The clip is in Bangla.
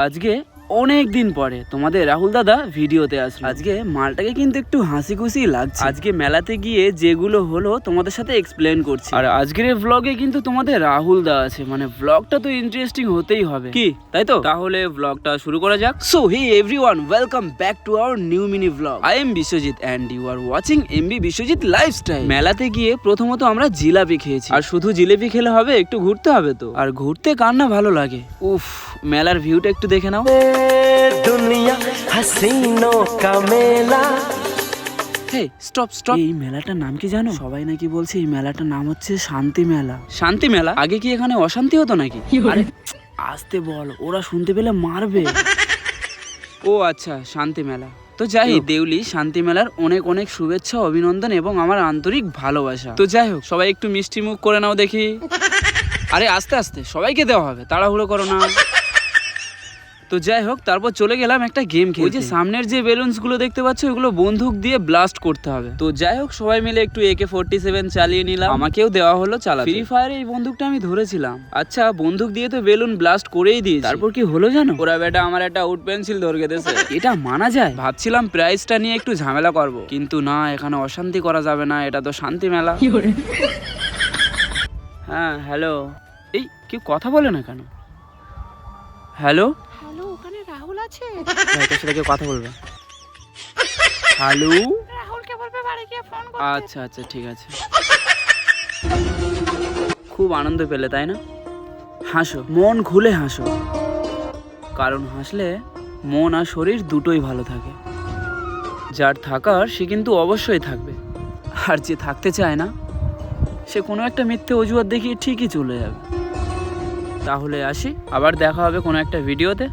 আজকে অনেক দিন পরে তোমাদের রাহুল দাদা ভিডিওতে আসলো। আজকে মালটাকে কিন্তু একটু হাসি খুশি লাগছে। আজকে মেলাতে গিয়ে যেগুলো হলো তোমাদের সাথে এক্সপ্লেন করছি। আর আজকের ব্লগে কিন্তু তোমাদের রাহুল দা আছে, মানে ব্লগটা তো ইন্টারেস্টিং হতেই হবে, কি তাই তো? তাহলে ব্লগটা শুরু করা যাক। So hey everyone, welcome back to our new mini blog. I am Biswajit and you are watching MB Biswajit lifestyle. মেলাতে গিয়ে প্রথমত আমরা জিলাপি খেয়েছি, আর শুধু জিলাপি খেলে হবে, একটু ঘুরতে হবে তো। আর ঘুরতে কার না ভালো লাগে। উফ, মেলার ভিউটা একটু দেখে নাও। दुनिया हसीनों का मेला। হে স্টপ স্টপ, এই মেলাটার নাম কি জানো? সবাই নাকি বলছে এই মেলাটার নাম হচ্ছে শান্তি মেলা। শান্তি মেলা? আগে কি এখানে অশান্তি হতো নাকি? আরে আসতে বল, ওরা শুনতে পেলে মারবে। ও আচ্ছা, শান্তি মেলা। তো যাই হোক, দেউলি শান্তি মেলার অনেক অনেক শুভেচ্ছা, অভিনন্দন এবং আমার আন্তরিক ভালোবাসা। তো যাই হোক, সবাই একটু মিষ্টি মুখ করে নাও দেখি। আরে আস্তে আস্তে, সবাইকে দেওয়া হবে, তাড়াহুড়ো করো না। তো যাই হোক, তারপর চলে গেলাম একটা গেম খেলতে। ওই যে সামনের যে বেলুনস গুলো দেখতে পাচ্ছ, ওগুলো বন্দুক দিয়ে ব্লাস্ট করতে হবে। তো যাই হোক, সবাই মিলে একটু AK-47 চালিয়ে নিলাম। আমাকেও দেওয়া হলো চালাতে। ফ্রি ফায়ারে এই বন্দুকটা আমি ধরেছিলাম। আচ্ছা, বন্দুক দিয়ে তো বেলুন ব্লাস্ট করেই দিয়েছি। তারপর কি হলো জানো? ওরা বেটা আমার একটা আউট পেন্সিল ধরে দিয়েছে। এটা মানা যায়? ভাবছিলাম প্রাইসটা নিয়ে একটু ঝামেলা করব, কিন্তু না, এখানে অশান্তি করা যাবে না, এটা তো শান্তি মেলা। হ্যাঁ হ্যালো, এই কেউ কথা বলে না কেন? হ্যালো হ্যালো, ওখানে রাহুল আছে? তোর সাথে কেউ কথা বলবে। হ্যালো, রাহুলকে বলবে বাড়ি গিয়ে ফোন করতে। আচ্ছা আচ্ছা ঠিক আছে। খুব আনন্দ পেলে তাই না? হাসো, মন খুলে হাসো, কারণ হাসলে মন আর শরীর দুটোই ভালো থাকে। যার থাকার সে কিন্তু অবশ্যই থাকবে, আর যে থাকতে চায় না সে কোনো একটা মিথ্যে অজুহাত দেখিয়ে ঠিকই চলে যাবে। তাহলে আসি, আবার দেখা হবে কোনো একটা ভিডিওতে।